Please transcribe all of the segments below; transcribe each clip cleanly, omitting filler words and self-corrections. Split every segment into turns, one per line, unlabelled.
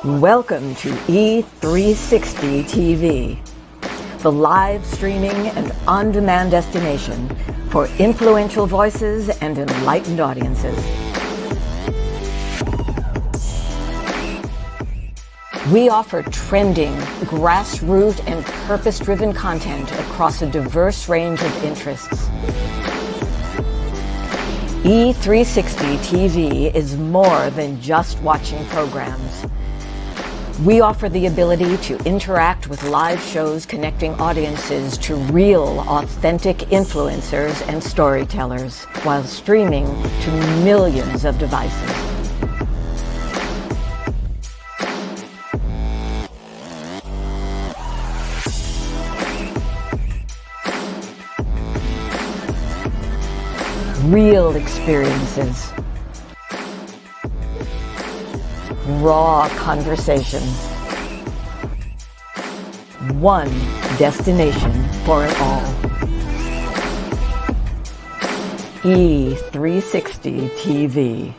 Welcome to E360 TV, the live streaming and on-demand destination for influential voices and enlightened audiences. We offer trending, grassroots, and purpose-driven content across a diverse range of interests. E360 TV is more than just watching programs. We offer the ability to interact with live shows connecting audiences to real, authentic influencers and storytellers while streaming to millions of devices. Real experiences. Raw conversations. One destination for it all. E360 TV.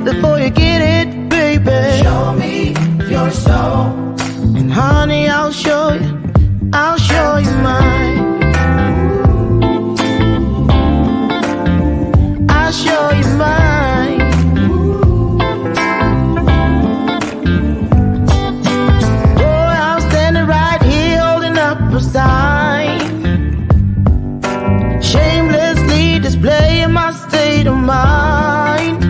Before you get it, baby, show me your soul. And honey, I'll show you mine. I'll show you mine. Boy, I'm standing right here holding up a sign, shamelessly displaying my state of mind.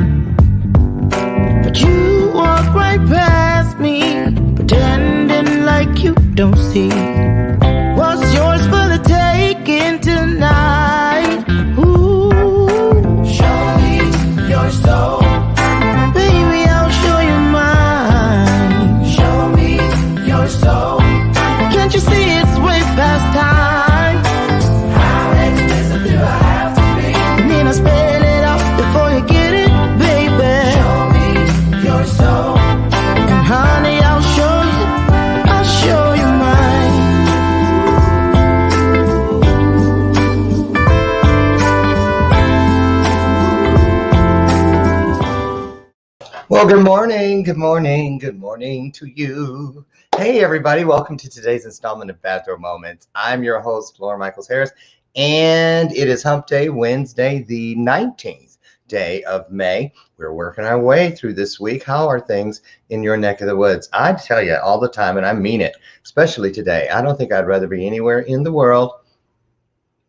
You walk right past me, pretending like you don't see what's yours for the taking tonight. Ooh, show me your soul, baby, I'll show you mine. Show me your soul. Can't you see it's way past time? How expensive do I have to be? And then I spell it out before you get it, baby. Show me your soul. And honey, I'll show you mine.
Well, good morning to you. Hey everybody, welcome to today's installment of Bathrobe Moments. I'm your host, Laura Michaels Harris, and it is Hump Day, Wednesday, the 19th day of May. We're working our way through this week. How are things in your neck of the woods? I tell you all the time, and I mean it, especially today. I don't think I'd rather be anywhere in the world,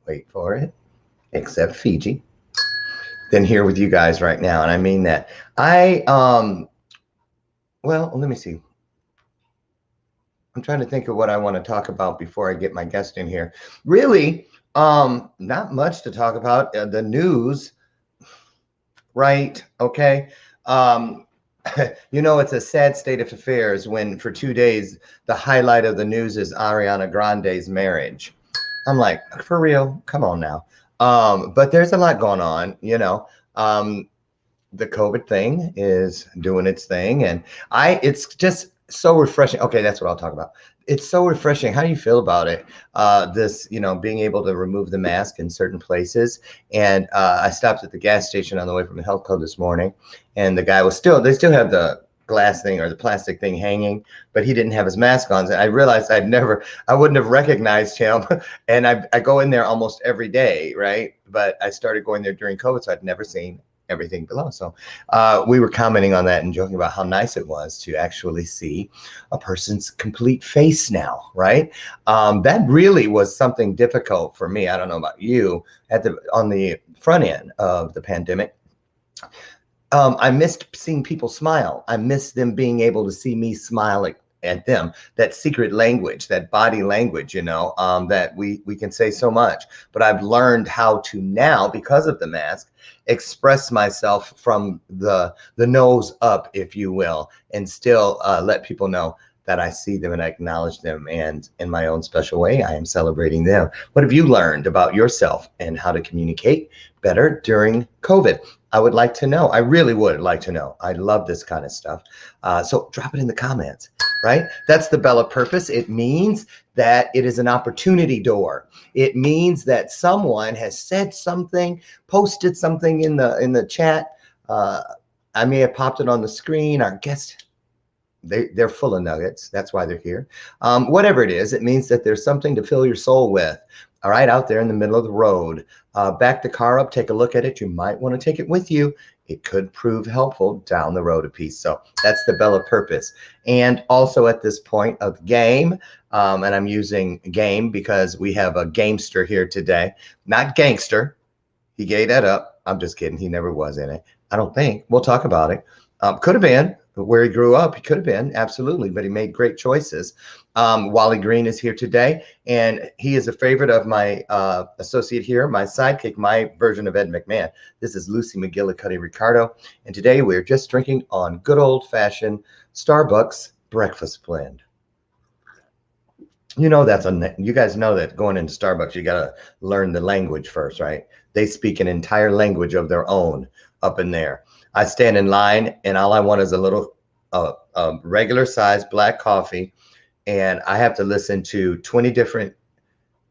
wait for it, except Fiji, than here with you guys right now. And I mean that. Well, let me see. I'm trying to think of what I want to talk about before I get my guest in here. Really, not much to talk about. The news. Right. Okay. You know, it's a sad state of affairs when for 2 days, the highlight of the news is Ariana Grande's marriage. I'm like, for real? Come on now. But there's a lot going on, you know. The COVID thing is doing its thing, and it's just so refreshing. Okay, that's what I'll talk about. It's so refreshing. How do you feel about it? This, you know, being able to remove the mask in certain places. And I stopped at the gas station on the way from the health club this morning, and the guy was they still have the glass thing or the plastic thing hanging, but he didn't have his mask on. And I realized I wouldn't have recognized him. And I go in there almost every day, right? But I started going there during COVID, so I'd never seen everything below. So we were commenting on that and joking about how nice it was to actually see a person's complete face now, right? That really was something difficult for me. I don't know about you on the front end of the pandemic. I missed seeing people smile. I missed them being able to see me smile at them, that secret language, that body language, that we can say so much. But I've learned how to now, because of the mask, express myself from the nose up, if you will, and still let people know that I see them and I acknowledge them. And in my own special way, I am celebrating them. What have you learned about yourself and how to communicate better during COVID? I would like to know. I really would like to know. I love this kind of stuff. So drop it in the comments, right? That's the bell of purpose. It means that it is an opportunity door. It means that someone has said something, posted something in the chat. I may have popped it on the screen. Our guest, they're full of nuggets. That's why they're here. Whatever it is, it means that there's something to fill your soul with. All right, out there in the middle of the road. Back the car up, take a look at it. You might want to take it with you. It could prove helpful down the road a piece. So that's the bell of purpose. And also at this point of game, and I'm using game because we have a gamester here today. Not gangster. He gave that up. I'm just kidding. He never was in it. I don't think. We'll talk about it. Could have been. Where he grew up, he could have been, absolutely, but he made great choices. Wally Green is here today, and he is a favorite of my associate here, my sidekick, my version of Ed McMahon. This is Lucy McGillicuddy Ricardo, and today we're just drinking on good old-fashioned Starbucks breakfast blend. You know you guys know that going into Starbucks, you got to learn the language first, right? They speak an entire language of their own up in there. I stand in line, and all I want is a little regular size black coffee, and I have to listen to 20 different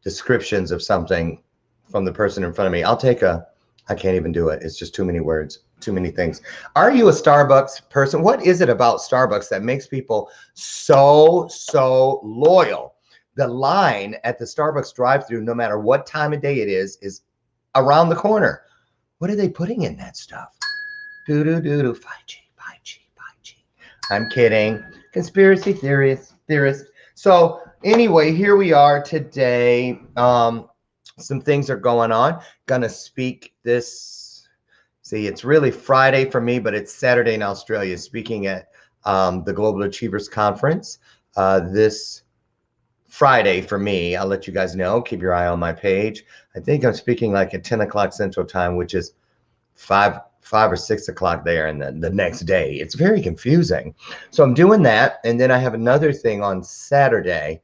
descriptions of something from the person in front of me. I can't even do it. It's just too many words, too many things. Are you a Starbucks person? What is it about Starbucks that makes people so loyal? The line at the Starbucks drive-thru, no matter what time of day it is around the corner. What are they putting in that stuff? 5G. I'm kidding. Conspiracy theorist. So anyway, here we are today. Some things are going on. Gonna speak this. See, it's really Friday for me, but it's Saturday in Australia. Speaking at the Global Achievers Conference this Friday for me. I'll let you guys know. Keep your eye on my page. I think I'm speaking like at 10 o'clock Central Time, which is 5 or 6 o'clock there, and then the next day. It's very confusing. So I'm doing that, and then I have another thing on Saturday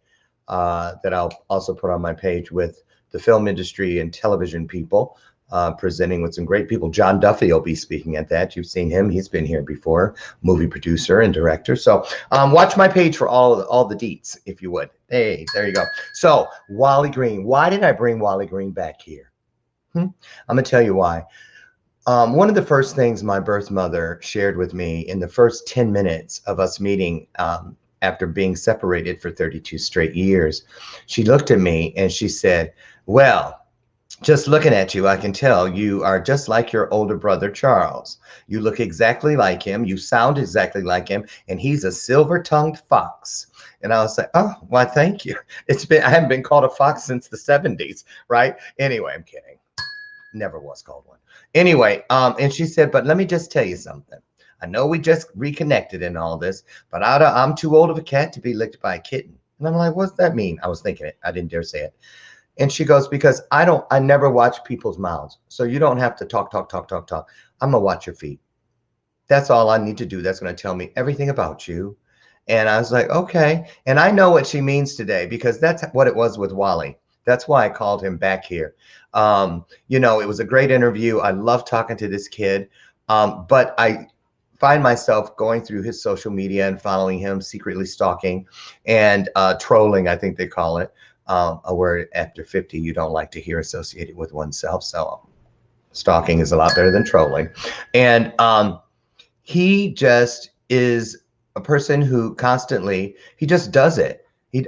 that I'll also put on my page with the film industry and television people, presenting with some great people. John Duffy will be speaking at that. You've seen him. He's been here before, movie producer and director. So watch my page for all the deets, if you would. Hey, there you go. So Wally Green. Why did I bring Wally Green back here? I'm going to tell you why. One of the first things my birth mother shared with me in the first 10 minutes of us meeting after being separated for 32 straight years, she looked at me and she said, well, just looking at you, I can tell you are just like your older brother, Charles. You look exactly like him. You sound exactly like him. And he's a silver-tongued fox. And I was like, oh, why, thank you. I haven't been called a fox since the 70s, right? Anyway, I'm kidding. Never was called one. Anyway, and she said, but let me just tell you something. I know we just reconnected and all this, but I'm too old of a cat to be licked by a kitten. And I'm like, what's that mean? I was thinking it. I didn't dare say it. And she goes, because I never watch people's mouths. So you don't have to talk. I'm going to watch your feet. That's all I need to do. That's going to tell me everything about you. And I was like, okay. And I know what she means today, because that's what it was with Wally. That's why I called him back here. It was a great interview. I love talking to this kid. But I find myself going through his social media and following him, secretly stalking and trolling, I think they call it. A word after 50 you don't like to hear associated with oneself. So stalking is a lot better than trolling. And he just is a person who constantly, he just does it.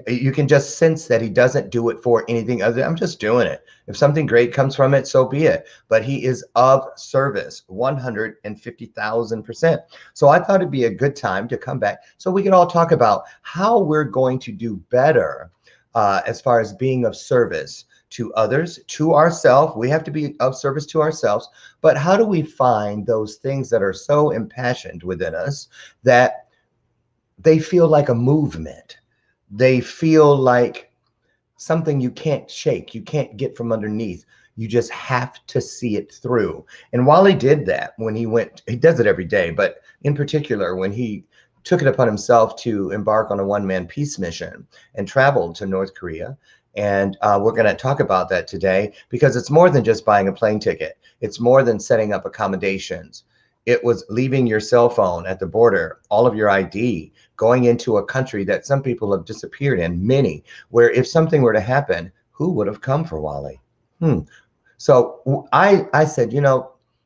You can just sense that he doesn't do it for anything other than, I'm just doing it. If something great comes from it, so be it. But he is of service, 150,000%. So I thought it'd be a good time to come back so we can all talk about how we're going to do better as far as being of service to others, to ourselves. We have to be of service to ourselves. But how do we find those things that are so impassioned within us that they feel like a movement. They feel like something you can't shake, you can't get from underneath. You just have to see it through. And Wally did that when he does it every day, but in particular, when he took it upon himself to embark on a one-man peace mission and traveled to North Korea. And we're going to talk about that today because it's more than just buying a plane ticket. It's more than setting up accommodations. It was leaving your cell phone at the border, all of your ID, going into a country that some people have disappeared in, many, where if something were to happen, who would have come for Wally? So I said,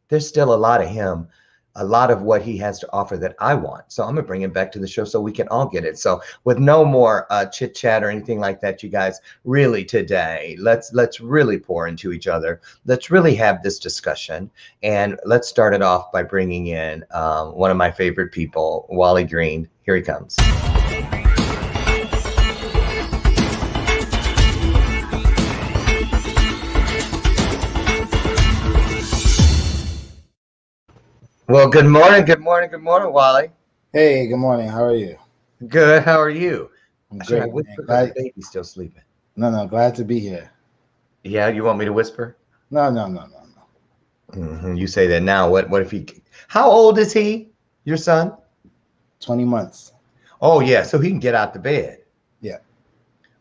there's still a lot of him, a lot of what he has to offer that I want. So I'm gonna bring him back to the show so we can all get it. So with no more chit chat or anything like that, you guys, really today, let's really pour into each other. Let's really have this discussion, and let's start it off by bringing in one of my favorite people, Wally Green. Here he comes. Well, good morning, Wally.
Hey, good morning. How are you?
Good. How are you?
I'm
Should I
great.
whisper because the baby's still sleeping?
No, glad to be here.
Yeah, you want me to whisper?
No.
You say that now. What if he? How old is he? Your son?
20 months.
Oh yeah, so he can get out the bed.
Yeah.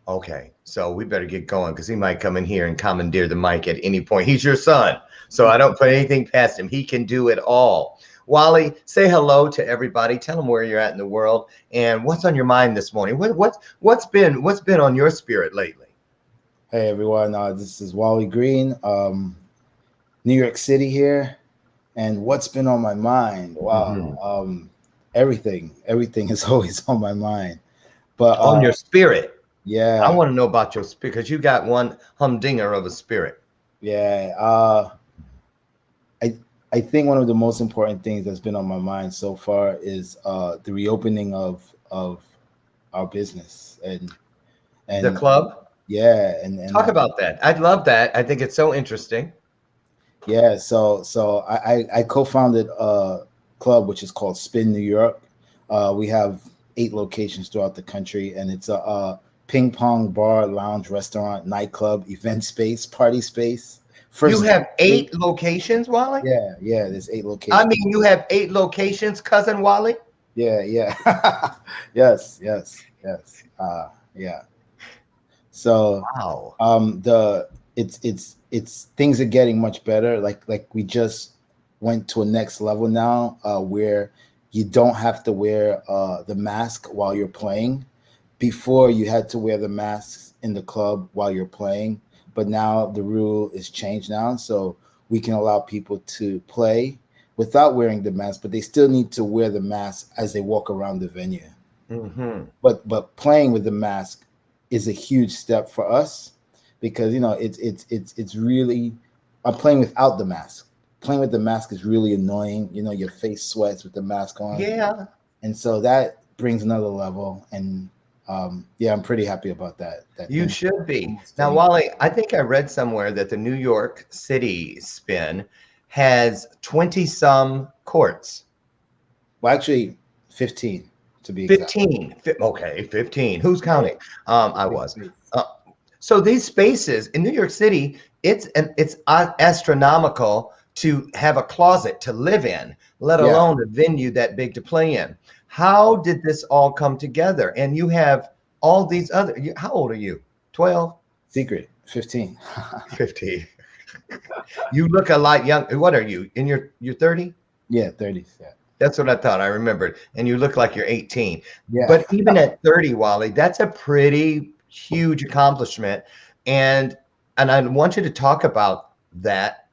Okay, so we better get going because he might come in here and commandeer the mic at any point. He's your son, so I don't put anything past him. He can do it all. Wally, say hello to everybody. Tell them where you're at in the world and what's on your mind this morning. What's been on your spirit lately?
Hey everyone, this is Wally Green, New York City here, and what's been on my mind? Wow, everything is always on my mind. But
on your spirit,
yeah,
I want to know about your spirit because you got one humdinger of a spirit.
Yeah, I think one of the most important things that's been on my mind so far is the reopening of our business and
the club.
Yeah, and
talk about that. I'd love that. I think it's so interesting.
Yeah, so I co-founded a club which is called Spin New York. We have 8 locations throughout the country, and it's a ping pong bar, lounge, restaurant, nightclub, event space, party space.
You have 8 locations, Wally?
Yeah, there's 8 locations.
I mean, you have 8 locations, cousin Wally?
Yeah. Yes. Yeah. So
wow.
It's things are getting much better. Like we just went to a next level now, where you don't have to wear the mask while you're playing. Before you had to wear the masks in the club while you're playing, but now the rule is changed now, so we can allow people to play without wearing the mask, but they still need to wear the mask as they walk around the venue. But playing with the mask is a huge step for us because it's really, I'm playing without the mask. Playing with the mask is really annoying. Your face sweats with the mask on.
Yeah.
And so that brings another level. And I'm pretty happy about that.
You should be. Now, Wally, I think I read somewhere that the New York City Spin has 20-some courts.
Well, actually, 15 to be
exact. 15. Okay, 15. Who's counting? I was. So these spaces in New York City, it's astronomical to have a closet to live in, let alone a venue that big to play in. How did this all come together? And you have all these other, how old are you? 12?
Secret, 15.
15. You look a lot young. What are you, in your 30?
Yeah, 30s, yeah.
That's what I thought, I remembered. And you look like you're 18.
Yeah.
But even at 30, Wally, that's a pretty huge accomplishment. And I want you to talk about that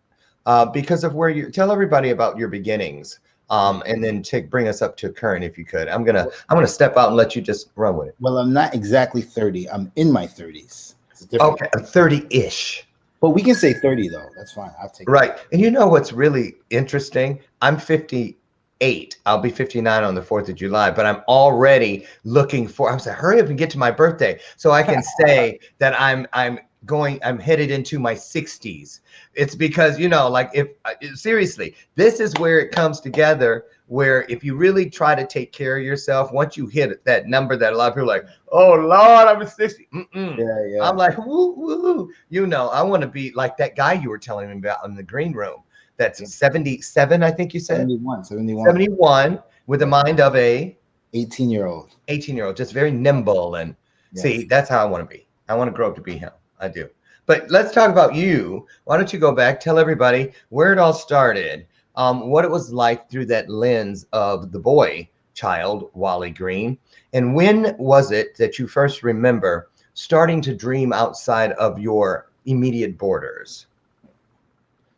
because of where you, tell everybody about your beginnings. And then bring us up to current if you could. I'm gonna step out and let you just run with it.
Well, I'm not exactly 30. I'm in my 30s.
Okay, 30-ish.
But we can say 30 though. That's fine. I'll take it.
Right. And you know what's really interesting? I'm 58. I'll be 59 on the 4th of July, but I'm already looking for, I'm saying, hurry up and get to my birthday so I can say that I'm I'm headed into my 60s. It's because, you know, like if seriously, this is where it comes together, where if you really try to take care of yourself, once you hit that number that a lot of people are like, oh Lord, I'm 60.
Yeah.
I'm like, woo, woo. You know, I want to be like that guy you were telling me about in the green room. That's 77, I think you said.
71.
71 with the mind of a
18-year-old.
18-year-old, just very nimble. And see,
Yes.
that's how I want to be. I want to grow up to be him. I do. But let's talk about you. Why don't you go back, tell everybody where it all started, what it was like through that lens of the boy child, Wally Green, and when was it that you first remember starting to dream outside of your immediate borders?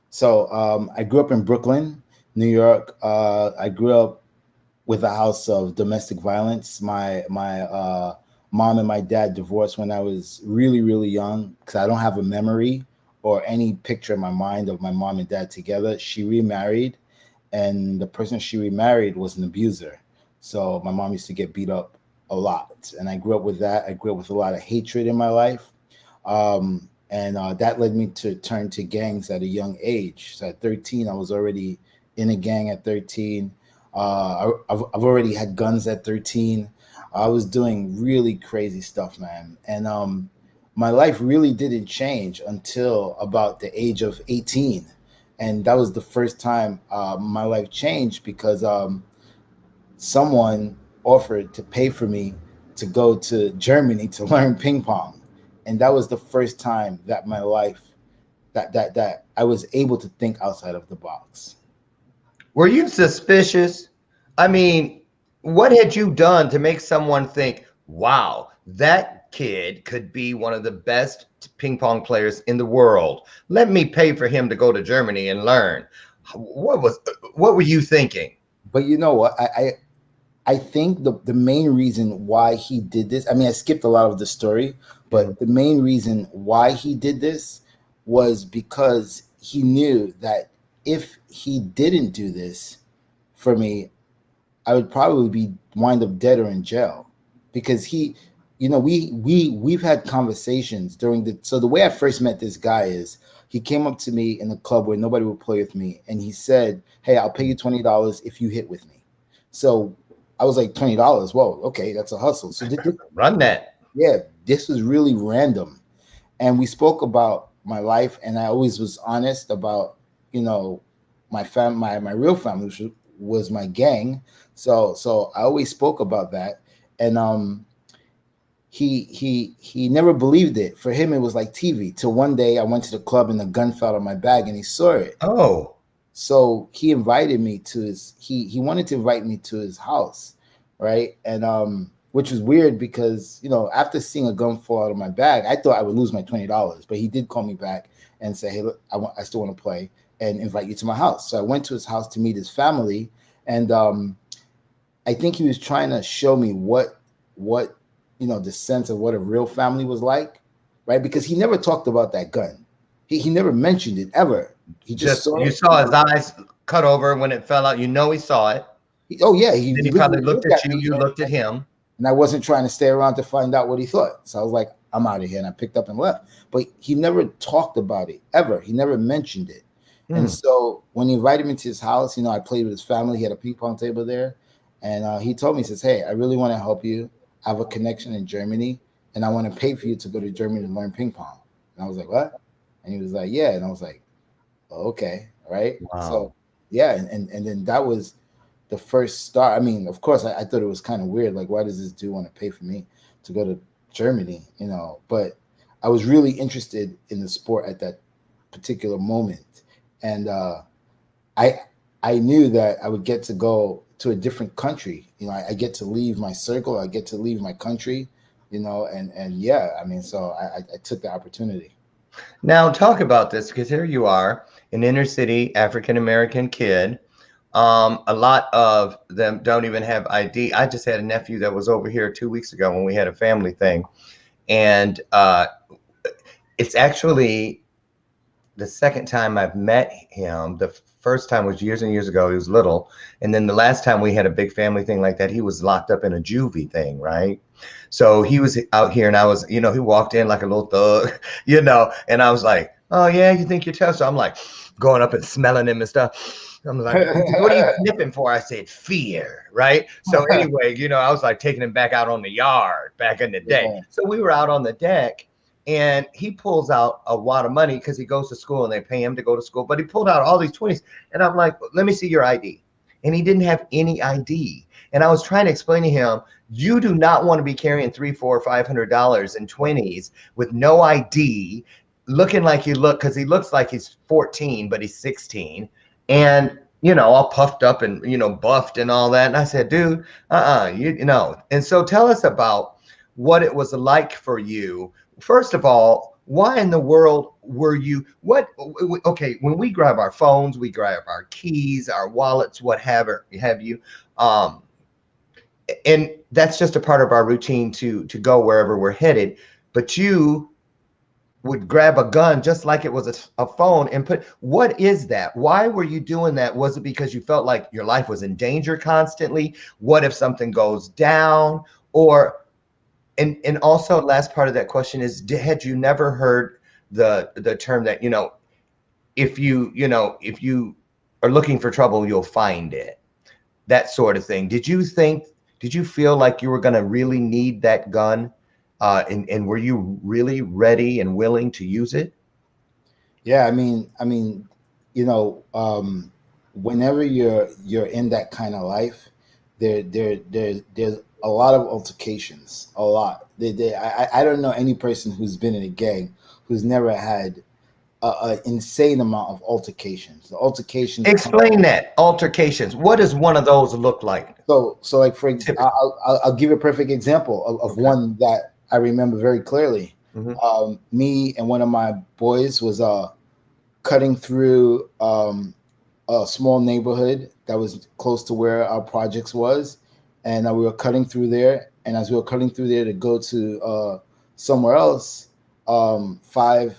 So I grew up in Brooklyn, New York. I grew up with a house of domestic violence. My mom and my dad divorced when I was really, really young because I don't have a memory or any picture in my mind of my mom and dad together. She remarried, and the person she remarried was an abuser. So my mom used to get beat up a lot, and I grew up with that. I grew up with a lot of hatred in my life. And that led me to turn to gangs at a young age. So at 13, I was already in a gang at 13. I've already had guns at 13. I was doing really crazy stuff, man. And my life really didn't change until about the age of 18. And that was the first time my life changed because someone offered to pay for me to go to Germany to learn ping pong. And that was the first time that my life that I was able to think outside of the box.
Were you suspicious? I mean, what had you done to make someone think, wow, that kid could be one of the best ping pong players in the world? Let me pay for him to go to Germany and learn. What were you thinking?
But you know what? I think the main reason why he did this, I mean, I skipped a lot of the story, but the main reason why he did this was because he knew that if he didn't do this for me, I would probably be wind up dead or in jail. Because he, you know, we've had conversations so the way I first met this guy is he came up to me in a club where nobody would play with me, and he said, "Hey, I'll pay you $20 if you hit with me." So I was like, $20. Whoa, okay, that's a hustle. So
Run that.
Yeah, this was really random. And we spoke about my life, and I always was honest about, you know, my real family, which was my gang. So I always spoke about that. And he never believed it. For him, it was like TV. Till one day I went to the club and a gun fell out of my bag and he saw it.
Oh.
So he invited me to he wanted to invite me to his house, right? And which was weird because, you know, after seeing a gun fall out of my bag, I thought I would lose my $20. But he did call me back and say, "Hey, look, I still want to play and invite you to my house." So I went to his house to meet his family, and I think he was trying to show me what you know, the sense of what a real family was like, right? Because he never talked about that gun. He never mentioned it ever. He just saw
you
it.
saw his eyes cut over when it fell out. You know he saw it.
Oh yeah,
Then he probably looked at you. You looked at him.
And I wasn't trying to stay around to find out what he thought. So I was like, I'm out of here. And I picked up and left. But he never talked about it ever. He never mentioned it. And so when he invited me to his house, you know, I played with his family. He had a ping pong table there. And he told me, he says, "Hey, I really want to help you. I have a connection in Germany, and I want to pay for you to go to Germany to learn ping pong." And I was like, "What?" And he was like, "Yeah." And I was like, "Oh, okay, right."
Wow.
So yeah, and then that was the first start. I mean, of course, I thought it was kind of weird. Like, why does this dude want to pay for me to go to Germany? You know, but I was really interested in the sport at that particular moment, and I knew that I would get to go to a different country. You know, I get to leave my circle. I get to leave my country. You know, and yeah, I mean, so I took the opportunity.
Now talk about this, because here you are, an inner city African-American kid. A lot of them don't even have ID. I just had a nephew that was over here 2 weeks ago when we had a family thing. And it's actually the second time I've met him. The first time was years and years ago. He was little. And then the last time we had a big family thing like that, he was locked up in a juvie thing, right? So he was out here, and I was, he walked in like a little thug, and I was like, oh yeah, you think you're tough? So I'm like going up and smelling him and stuff. I'm like, what are you sniffing for? I said, fear, right? So anyway, I was like taking him back out on the yard back in the day.
Yeah.
So we were out on the deck, and he pulls out a wad of money because he goes to school and they pay him to go to school. But he pulled out all these 20s, and I'm like, let me see your ID. And he didn't have any ID. And I was trying to explain to him, you do not want to be carrying $300, $400, $500 in 20s with no ID, looking like you look, because he looks like he's 14, but he's 16. And, all puffed up and, buffed and all that. And I said, dude, And so tell us about what it was like for you. First of all, why in the world were you, okay, when we grab our phones, we grab our keys, our wallets, what have you. And that's just a part of our routine to go wherever we're headed. But you would grab a gun just like it was a phone and what is that? Why were you doing that? Was it because you felt like your life was in danger constantly? What if something goes down? And also last part of that question is, had you never heard the term that, if you are looking for trouble, you'll find it, that sort of thing. Did you feel like you were going to really need that gun? And were you really ready and willing to use it?
Yeah, I mean, whenever you're in that kind of life, there's a lot of altercations, a lot. I don't know any person who's been in a gang who's never had an insane amount of altercations. The altercations.
Explain that, altercations. What does one of those look like?
So like for example, I'll give you a perfect example of one that I remember very clearly. Mm-hmm. Me and one of my boys was cutting through a small neighborhood that was close to where our projects was, and we were cutting through there. And as we were cutting through there to go to somewhere else, five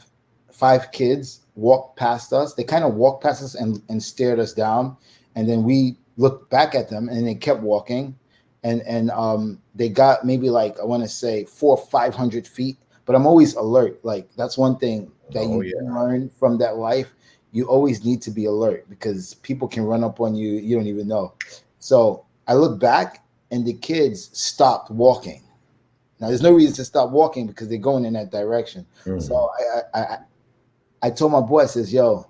kids walked past us. They kind of walked past us and stared us down, and then we looked back at them, and they kept walking. And they got maybe like, I want to say 400 or 500 feet, but I'm always alert. Like that's one thing that learn from that life. You always need to be alert because people can run up on you. You don't even know. So I look back and the kids stopped walking. Now there's no reason to stop walking because they're going in that direction. Mm-hmm. So I told my boy, I says, yo,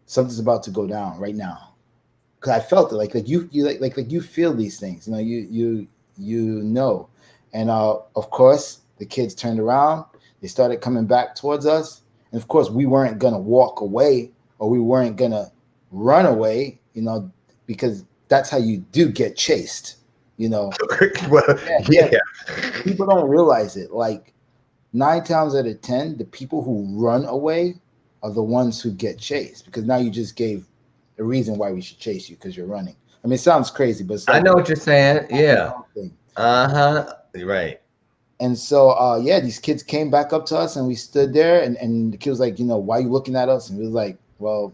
something's about to go down right now. Because I felt it, like you feel these things, you know, and of course the kids turned around, they started coming back towards us, and of course we weren't gonna walk away or we weren't gonna run away, because that's how you do get chased, Well,
yeah.
People don't realize it. Like 9 times out of 10, the people who run away are the ones who get chased, because now you just gave a reason why we should chase you because you're running. I mean, it sounds crazy, but
I know what you're saying. Yeah. Right.
And so, these kids came back up to us and we stood there and the kid was like, why are you looking at us? And we was like, well,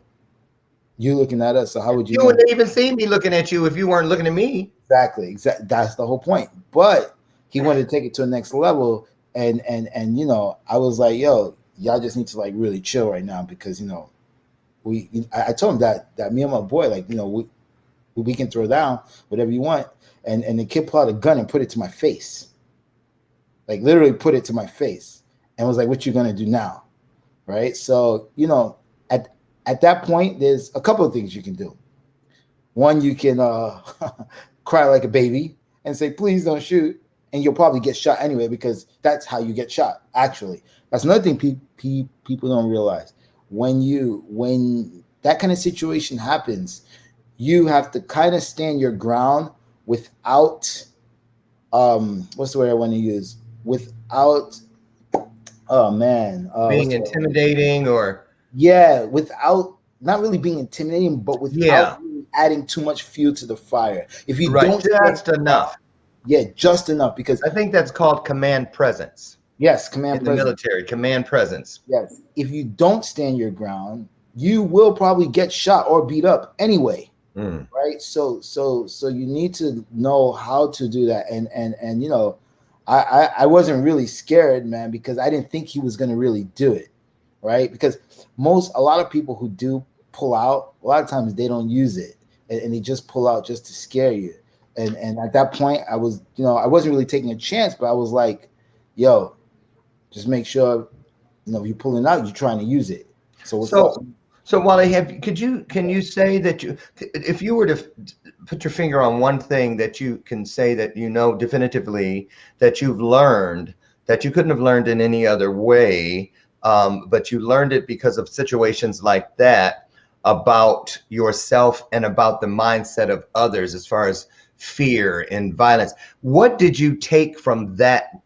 you looking at us. So how would you?
You wouldn't even see me looking at you if you weren't looking at me.
Exactly. That's the whole point. But he wanted to take it to the next level. And I was like, yo, y'all just need to like really chill right now because, I told him that me and my boy, like, we can throw down whatever you want. And the kid pulled out a gun and put it to my face. Like literally put it to my face and was like, what you gonna do now? Right. So, at that point, there's a couple of things you can do. One, you can cry like a baby and say, please don't shoot. And you'll probably get shot anyway, because that's how you get shot. Actually, that's another thing people don't realize. When that kind of situation happens, you have to kind of stand your ground without, what's the word I want to use? Without,
being intimidating
without not really being intimidating, but without really adding too much fuel to the fire. If you don't,
just enough.
Yeah, just enough, because
I think that's called command presence.
Yes, command presence.
In the military, command presence.
Yes. If you don't stand your ground, you will probably get shot or beat up anyway. Right? So you need to know how to do that. And I wasn't really scared, man, because I didn't think he was going to really do it, right? Because a lot of people who do pull out, a lot of times they don't use it, and they just pull out just to scare you. And at that point, I was, I wasn't really taking a chance, but I was like, yo, just make sure, if you're pulling out, you're trying to use it. So what's up?
So Wally, can you say that if you were to put your finger on one thing that you can say that definitively that you've learned that you couldn't have learned in any other way, but you learned it because of situations like that about yourself and about the mindset of others as far as fear and violence. What did you take from that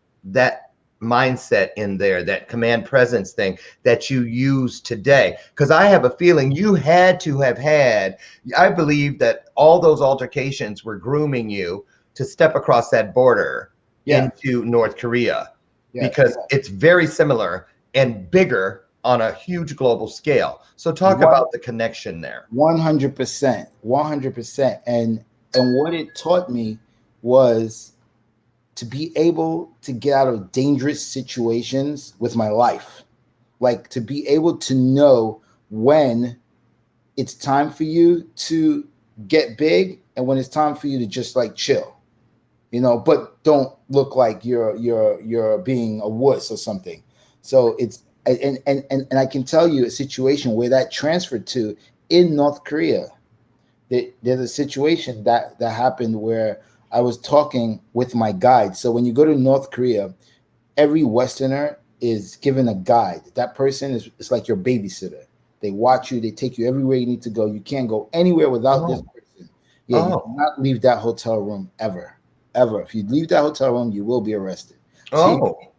mindset in there, that command presence thing that you use today? Because I have a feeling you had to have had, I believe that all those altercations were grooming you to step across that border into North Korea, because it's very similar and bigger on a huge global scale. So talk about the connection there.
100%, 100%. And what it taught me was to be able to get out of dangerous situations with my life. Like to be able to know when it's time for you to get big and when it's time for you to just like chill, but don't look like you're being a wuss or something. So it's, and I can tell you a situation where that transferred to in North Korea. There's a situation that happened where I was talking with my guide. So when you go to North Korea, every Westerner is given a guide. That person is like your babysitter. They watch you. They take you everywhere you need to go. You can't go anywhere without this person. You cannot leave that hotel room ever. If you leave that hotel room, you will be arrested. So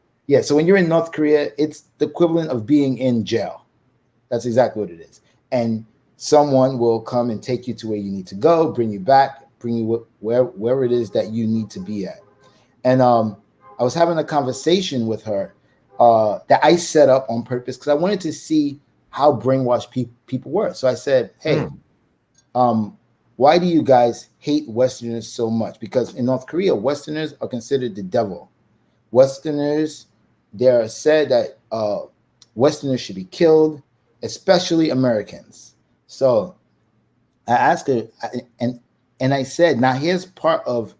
when you're in North Korea, it's the equivalent of being in jail. That's exactly what it is. And someone will come and take you to where you need to go, bring you back, bring you wherever it is that you need to be at. And I was having a conversation with her that I set up on purpose because I wanted to see how brainwashed people were. So I said, hey, why do you guys hate Westerners so much? Because in North Korea, Westerners are considered the devil. Westerners, they're said that Westerners should be killed, especially Americans. So I asked her, and I said, now here's part of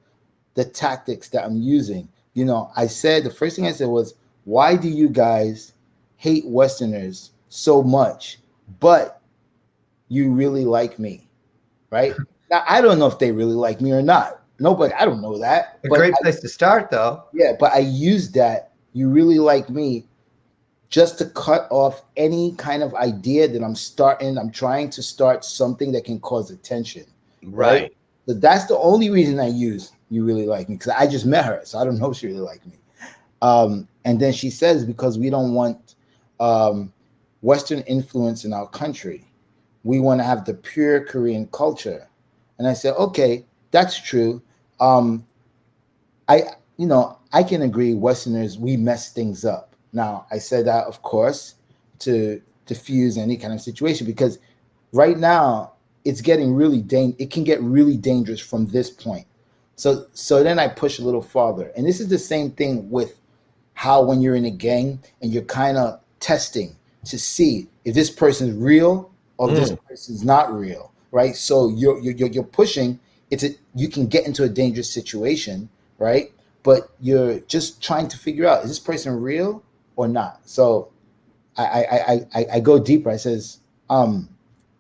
the tactics that I'm using. I said, the first thing I said was, why do you guys hate Westerners so much, but you really like me, right? Now, I don't know if they really like me or not. Nobody, I don't know that.
A great place to start, though.
Yeah, but I used that, you really like me, just to cut off any kind of idea that I'm trying to start something that can cause attention. Right? So that's the only reason I use you really like me, because I just met her, so I don't know if she really liked me. And then she says, because we don't want Western influence in our country. We want to have the pure Korean culture. And I said, okay, that's true. I can agree, Westerners, we mess things up. Now, I said that, of course, to diffuse any kind of situation, because right now it's getting it can get really dangerous from this point. So then I push a little farther. And this is the same thing with how when you're in a gang and you're kind of testing to see if this person's real or if this person's not real, right? So you're pushing. You can get into a dangerous situation, right? But you're just trying to figure out, is this person real or not? So I go deeper. I says,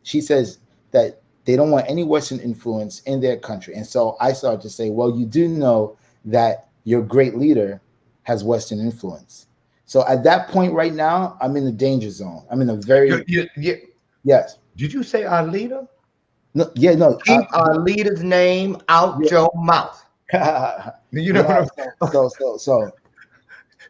she says that they don't want any Western influence in their country. And so I started to say, well, you do know that your great leader has Western influence. So at that point right now, I'm in the danger zone. I'm in a very... Yes. Did
you say our leader?
No, yeah, no.
Keep our leader's name out your mouth. You know what I'm saying?
So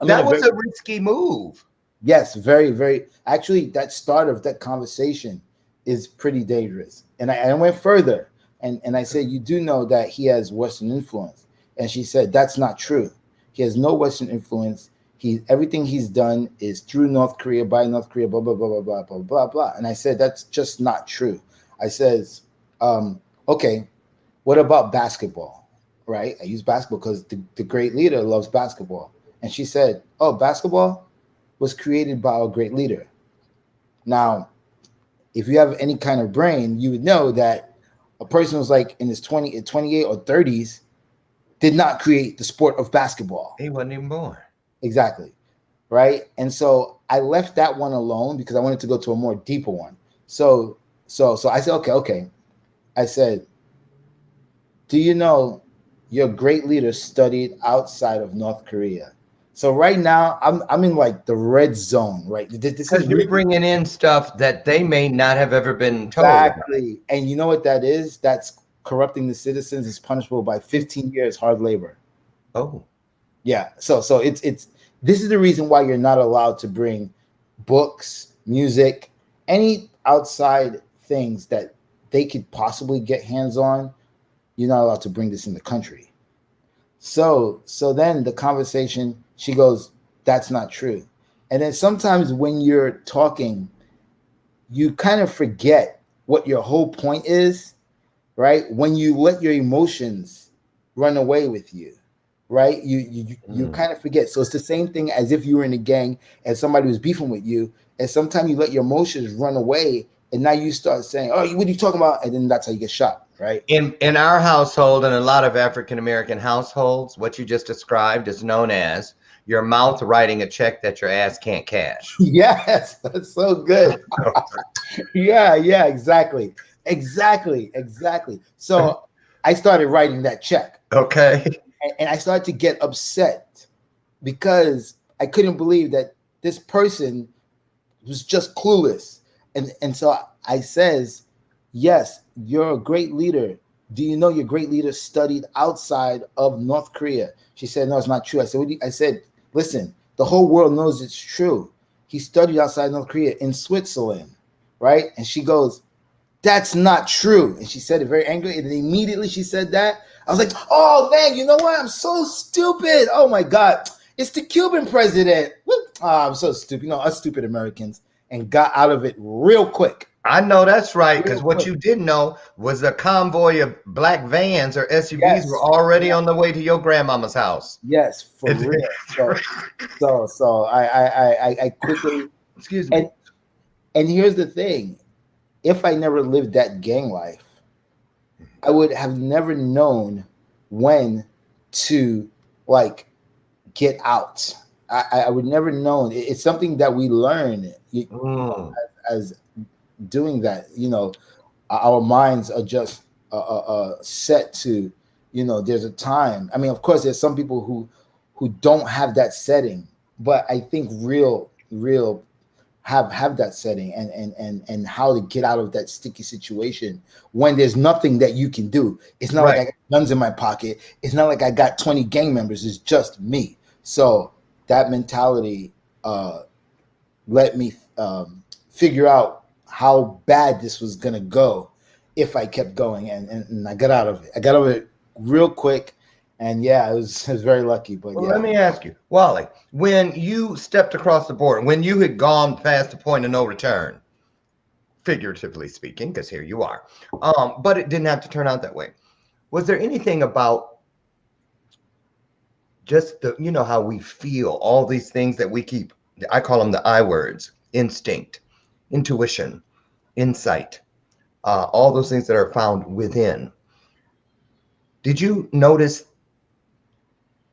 that was a risky move.
Yes, very, very. Actually, that start of that conversation is pretty dangerous. And I went further and I said, you do know that he has Western influence. And she said, that's not true. He has no Western influence. Everything he's done is through North Korea, by North Korea, blah, blah, blah, blah, blah, blah, blah, blah. And I said, that's just not true. I says, okay, what about basketball? right? I use basketball because the great leader loves basketball. And she said, oh, basketball was created by a great leader. Now, if you have any kind of brain, you would know that a person who's like in his 28 or 30s did not create the sport of basketball.
He wasn't even born.
Exactly. Right. And so I left that one alone because I wanted to go to a more deeper one. So I said, okay. I said, do you know your great leader studied outside of North Korea? So right now I'm in like the red zone, right? This
Because
is
you're
really,
bringing in stuff that they may not have ever been told.
exactly. And you know what that is? That's corrupting the citizens, is punishable by 15 years hard labor.
Oh,
Yeah. So it's this is the reason why you're not allowed to bring books, music, any outside things that they could possibly get hands on. You're not allowed to bring this in the country. So then the conversation, she goes, that's not true. And then sometimes when you're talking, you kind of forget what your whole point is, right? When you let your emotions run away with you, right? You kind of forget. So it's the same thing as if you were in a gang and somebody was beefing with you, and sometimes you let your emotions run away, and now you start saying, oh, what are you talking about? And then that's how you get shot, right?
in our household and a lot of African American households, what you just described is known as your mouth writing a check that your ass can't cash.
Yes, that's so good. yeah, exactly. So I started writing that check.
Okay.
And I started to get upset because I couldn't believe that this person was just clueless. And so I says, yes, you're a great leader. Do you know your great leader studied outside of North Korea? She said, no, it's not true. I said, I said, listen, the whole world knows it's true. He studied outside North Korea in Switzerland, right? And she goes, that's not true. And she said it very angry. And then immediately she said that, I was like, oh, man, you know what? I'm so stupid. Oh, my God. It's the Cuban president. Oh, I'm so stupid. You know, us stupid Americans, and got out of it real quick.
I know that's right, because what you didn't know was a convoy of black vans or SUVs were already on the way to your grandmama's house.
Yes, for real. So I quickly,
excuse me.
And here's the thing. If I never lived that gang life, I would have never known when to like get out. I would never known. It's something that we learn as doing that. You know, our minds are just set to, you know, there's a time. I mean, of course, there's some people who don't have that setting, but I think real have that setting and how to get out of that sticky situation when there's nothing that you can do. It's not like I got guns in my pocket. It's not like I got 20 gang members. It's just me. So that mentality let me figure out how bad this was gonna go if I kept going, and I got out of it. I got over it real quick. And yeah, I was very lucky. But
Let me ask you, Wally, when you stepped across the border, when you had gone past the point of no return, figuratively speaking, because here you are, but it didn't have to turn out that way. Was there anything about just the, you know, how we feel, all these things that we keep, I call them the I words, instinct, intuition, insight, all those things that are found within. Did you notice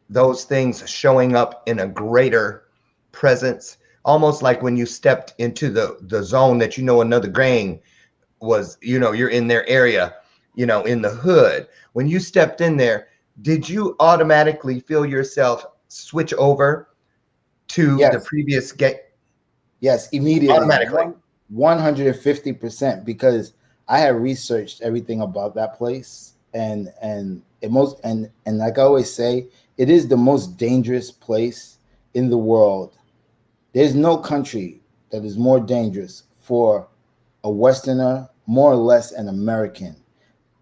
those things showing up in a greater presence, almost like when you stepped into the zone that, you know, another gang was, you know, you're in their area, you know, in the hood. When you stepped in there, did you automatically feel yourself switch over to the previous gang?
Yes, immediately.
Automatically.
150%, because I had researched everything about that place, and like I always say, it is the most dangerous place in the world. There's no country that is more dangerous for a Westerner, more or less an American,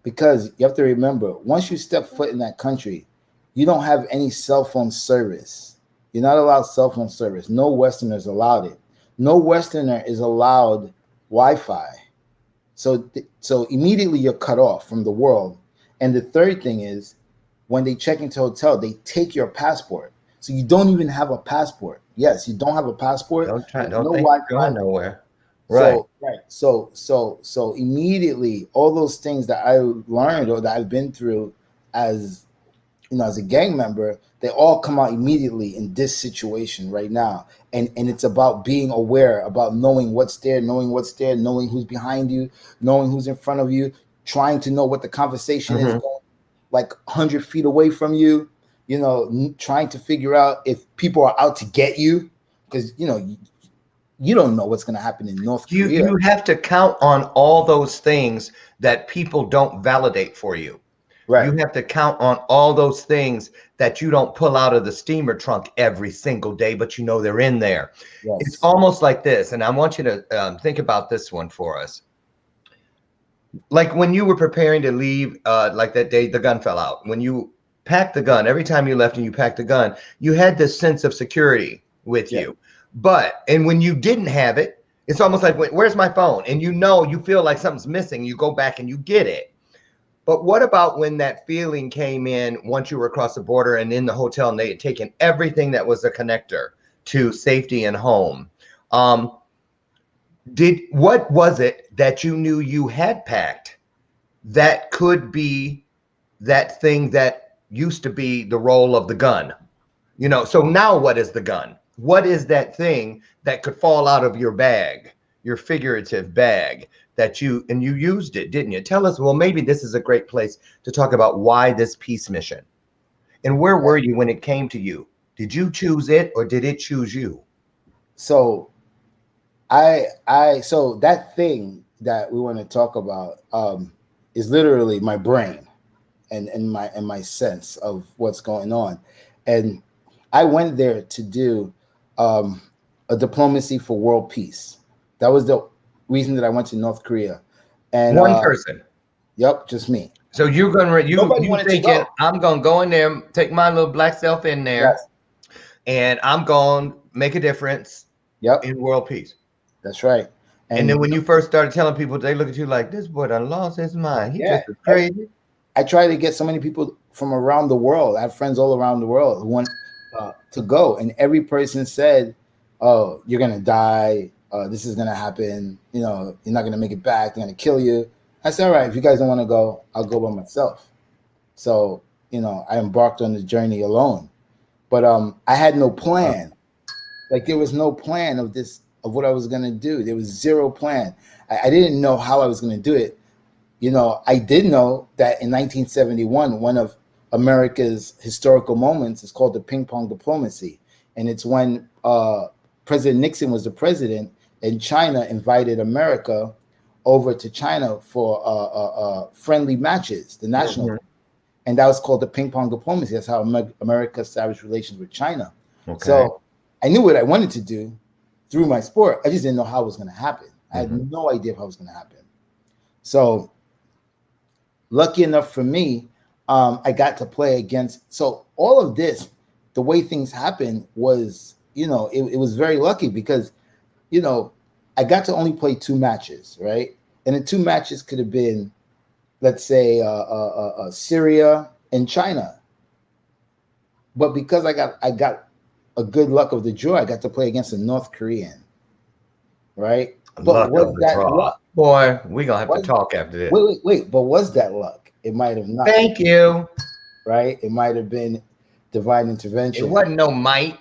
because you have to remember, once you step foot in that country, you don't have any cell phone service. You're not allowed cell phone service. No Westerner is allowed it. No Westerner is allowed Wi-Fi. So immediately you're cut off from the world. And the third thing is, when they check into a hotel, they take your passport. So you don't even have a passport. Yes, you don't have a passport. There's
Don't
no
think you're
Wi-Fi.
going nowhere. Right.
So immediately all those things that I learned or that I've been through as as a gang member, they all come out immediately in this situation right now. And it's about being aware, about knowing what's there, knowing who's behind you, knowing who's in front of you, trying to know what the conversation is going like 100 feet away from you, trying to figure out if people are out to get you, because you don't know what's going to happen in North Korea.
You have to count on all those things that people don't validate for you.
Right.
You have to count on all those things that you don't pull out of the steamer trunk every single day, but they're in there.
Yes.
It's almost like this, and I want you to think about this one for us. Like when you were preparing to leave, like that day the gun fell out. When you packed the gun, every time you left and you packed the gun, you had this sense of security with you. And when you didn't have it, it's almost like, where's my phone? And you feel like something's missing. You go back and you get it. But what about when that feeling came in once you were across the border and in the hotel and they had taken everything that was a connector to safety and home? What was it that you knew you had packed that could be that thing that used to be the role of the gun? So now what is the gun? What is that thing that could fall out of your bag, your figurative bag, that you used it, didn't you? Tell us, well, maybe this is a great place to talk about why this peace mission. And where were you when it came to you? Did you choose it or did it choose you?
So so that thing that we want to talk about is literally my brain and my sense of what's going on. And I went there to do a diplomacy for world peace. That was the reason that I went to North Korea. And
one person.
Yep, just me.
So you're gonna you thinking I'm gonna go in there, take my little black self in there, and I'm gonna make a difference. In world peace.
That's right.
And then when you first started telling people, they look at you like, this boy done lost his mind. He just crazy.
I try to get so many people from around the world. I have friends all around the world who want to go, and every person said, "Oh, you're gonna die. This is gonna happen. You're not gonna make it back. They're gonna kill you." I said, "All right, if you guys don't want to go, I'll go by myself." So I embarked on the journey alone, but I had no plan. Like there was no plan of what I was gonna do. There was zero plan. I didn't know how I was gonna do it. I did know that in 1971, one of America's historical moments is called the ping pong diplomacy, and it's when President Nixon was the president, and China invited America over to China for friendly matches, the national, and that was called the ping pong diplomacy. That's how America established relations with China. Okay. So I knew what I wanted to do through my sport. I just didn't know how it was going to happen. I had no idea how it was going to happen. So lucky enough for me, I got to play against. So all of this, the way things happened was, it was very lucky because, I got to only play 2 matches, right? And the 2 matches could have been, let's say, Syria and China. But because I got a good luck of the draw, I got to play against a North Korean, right? But was that luck?
Boy, we're going to have to talk after this.
Wait. But was that luck? It might have not.
Thank you.
Right? It might have been divine intervention.
It wasn't no might.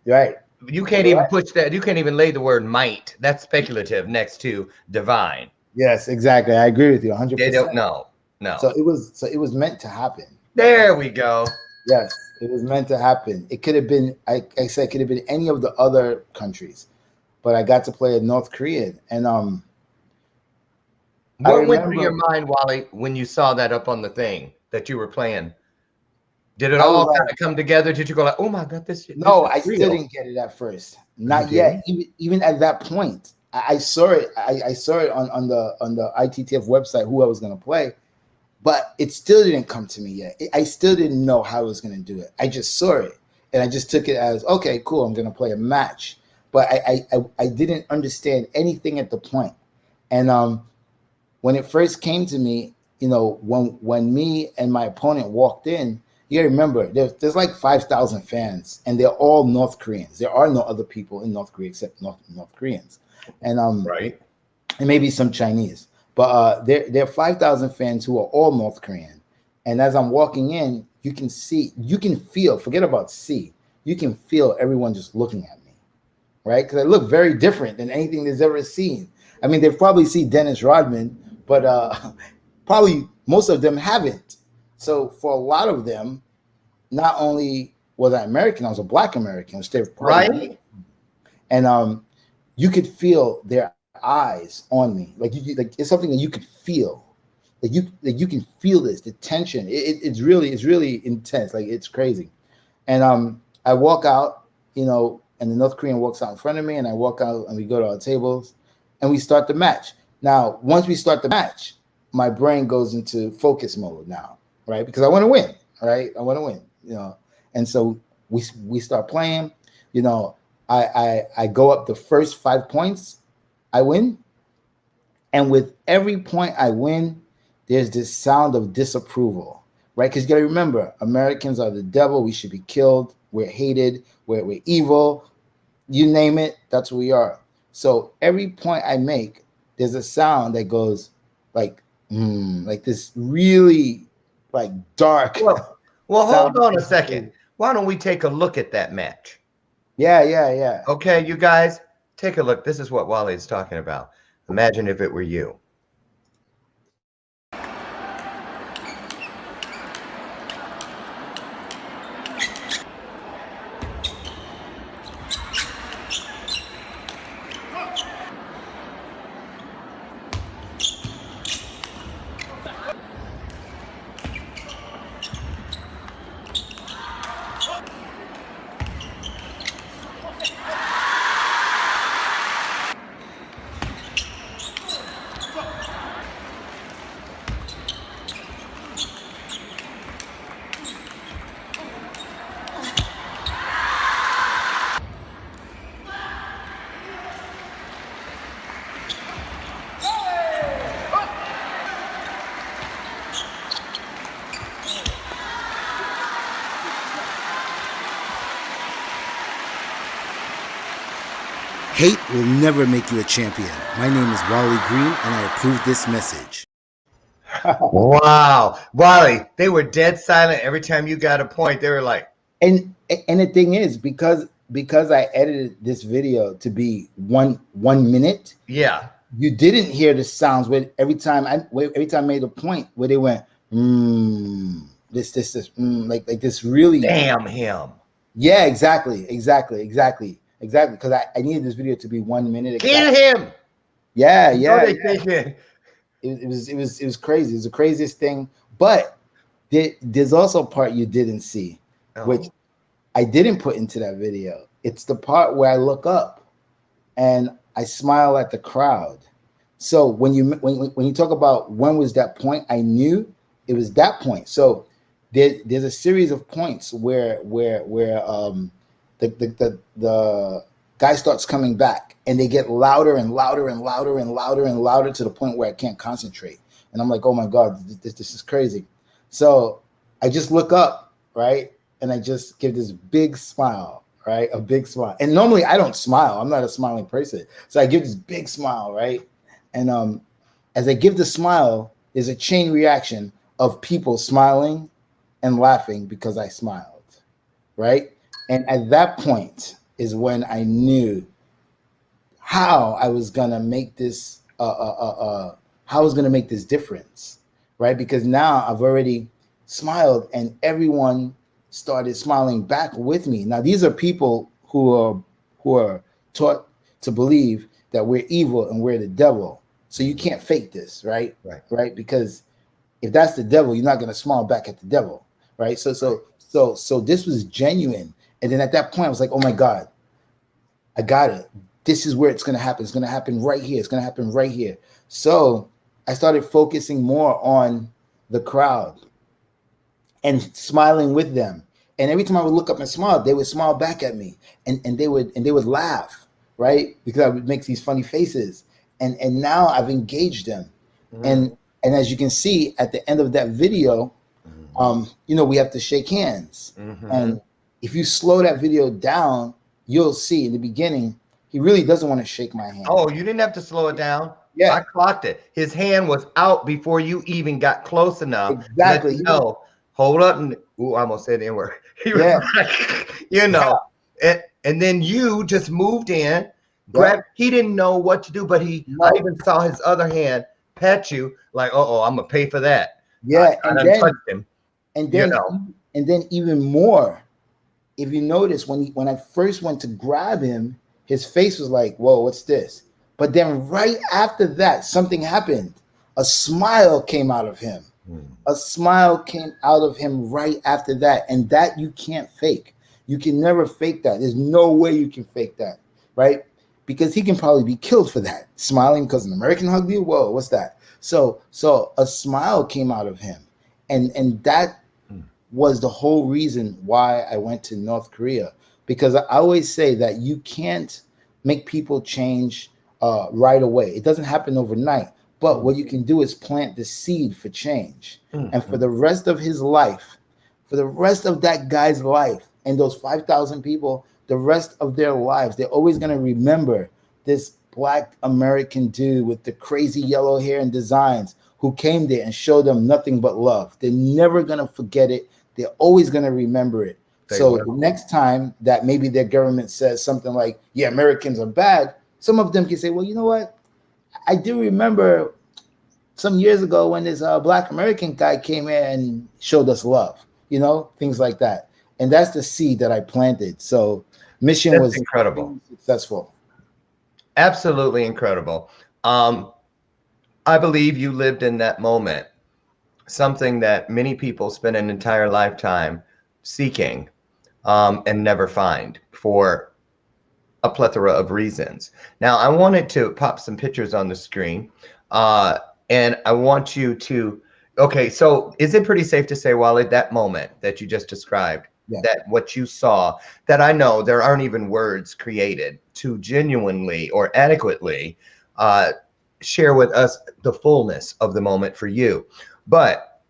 Right.
You can't even push that. You can't even lay the word might. That's speculative next to divine.
Yes, exactly. I agree with you 100%.
They don't know. No.
So it was meant to happen.
There we go.
Yes, it was meant to happen. It could have been, I said, it could have been any of the other countries, but I got to play a North Korean. And
what went through your mind, Wally, when you saw that up on the thing that you were playing? Did it all kind of come together? Did you go like, oh my God, this?
No, I still didn't get it at first. Not yet. Even at that point, I saw it. I saw it on the ITTF website who I was going to play, but it still didn't come to me yet. I still didn't know how I was going to do it. I just saw it and I just took it as, okay, cool, I'm going to play a match. But I didn't understand anything at the point. And when it first came to me, when me and my opponent walked in, You gotta remember, there's like 5,000 fans, and they're all North Koreans. There are no other people in North Korea except North Koreans, and
Right.
and maybe some Chinese. But there are 5,000 fans who are all North Korean. And as I'm walking in, you can feel. Forget about see. You can feel everyone just looking at me, right? Because I look very different than anything they've ever seen. I mean, they've probably seen Dennis Rodman, but probably most of them haven't. So for a lot of them, not only was I American, I was a Black American.
Right.
And you could feel their eyes on me, like it's something that you could feel. You can feel this, the tension. It's really intense. Like, it's crazy. And I walk out, and the North Korean walks out in front of me, and I walk out, and we go to our tables, and we start the match. Now, once we start the match, my brain goes into focus mode now, right? Because I want to win, right? I want to win, And so we start playing. I go up the first 5 points, I win. And with every point I win, there's this sound of disapproval, right? Because you got to remember, Americans are the devil. We should be killed. We're hated. We're evil. You name it, that's what we are. So every point I make, there's a sound that goes like this really like dark.
Well, hold on a second. Why don't we take a look at that match?
Yeah.
Okay, you guys, take a look. This is what Wally is talking about. Imagine if it were you.
Hate will never make you a champion. My name is Wally Green, and I approve this message.
Wow. Wally, they were dead silent every time you got a point. They were like,
And the thing is, because I edited this video to be one minute,
yeah,
you didn't hear the sounds where every time I made a point where they went this like this really
damn him.
Yeah, exactly. Because I needed this video to be 1 minute.
Kill him.
Yeah.
Thinking.
It was crazy. It was the craziest thing. But there's also a part you didn't see, which I didn't put into that video. It's the part where I look up and I smile at the crowd. So when you talk about when was that point, I knew it was that point. So there's a series of points where the guy starts coming back, and they get louder and louder and louder and louder and louder to the point where I can't concentrate. And I'm like, oh my God, this is crazy. So I just look up, right? And I just give this big smile, right? A big smile. And normally I don't smile. I'm not a smiling person. So I give this big smile, right? And as I give the smile, there's a chain reaction of people smiling and laughing because I smiled, right? And at that point is when I knew how I was gonna make this how I was gonna make this difference, right? Because now I've already smiled, and everyone started smiling back with me. Now these are people who are taught to believe that we're evil and we're the devil. So you can't fake this, right? Right? Because if that's the devil, you're not gonna smile back at the devil, right? So this was genuine. And then at that point, I was like, oh my God, I got it. This is where it's going to happen. It's going to happen right here. It's going to happen right here. So I started focusing more on the crowd and smiling with them. And every time I would look up and smile, they would smile back at me, and they would laugh, right? Because I would make these funny faces. And now I've engaged them. Mm-hmm. And as you can see at the end of that video, We have to shake hands.
Mm-hmm.
And if you slow that video down, you'll see in the beginning, he really doesn't want to shake my hand.
Oh, you didn't have to slow it down.
Yeah.
I clocked it. His hand was out before you even got close enough.
Exactly.
To let you know, hold up. And, I almost said the N-word. He was like, and then you just moved in, grabbed. He didn't know what to do, but I even saw his other hand pet you like, I'm going to pay for that.
Yeah.
And then touched him.
And then even more, if you notice, when I first went to grab him, his face was like, whoa, what's this? But then right after that, something happened. A smile came out of him. A smile came out of him right after that. And that you can't fake. You can never fake that. There's no way you can fake that, right? Because he can probably be killed for that. Smiling because an American hugged you? Whoa, what's that? So a smile came out of him. And that was the whole reason why I went to North Korea. Because I always say that you can't make people change right away. It doesn't happen overnight. But what you can do is plant the seed for change. And for the rest of his life, for the rest of that guy's life, and those 5,000 people, the rest of their lives, they're always going to remember this Black American dude with the crazy yellow hair and designs who came there and showed them nothing but love. They're never going to forget it. They're always going to remember it. So the next time that maybe their government says something like, yeah, Americans are bad, some of them can say, well, you know what? I do remember some years ago when this Black American guy came in and showed us love, things like that. And that's the seed that I planted. So mission was
incredible,
successful.
Absolutely incredible. I believe you lived in that moment, something that many people spend an entire lifetime seeking and never find for a plethora of reasons. Now, I wanted to pop some pictures on the screen, and I want you to, so is it pretty safe to say, Wally, that moment that you just described, that what you saw, that I know there aren't even words created to genuinely or adequately share with us the fullness of the moment for you. But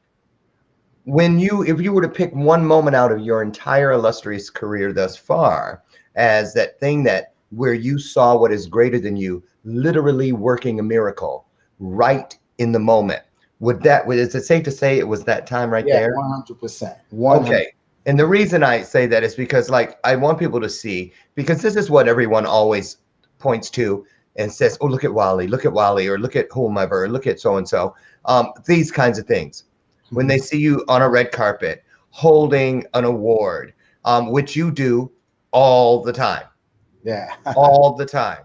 if you were to pick one moment out of your entire illustrious career thus far as that thing where you saw what is greater than you literally working a miracle right in the moment, is it safe to say it was that time right there?
100%.
Okay. And the reason I say that is because I want people to see, because this is what everyone always points to and says, oh, look at Wally, or look at whomever, or look at so-and-so, these kinds of things. When they see you on a red carpet holding an award, which you do all the time.
Yeah.
all the time.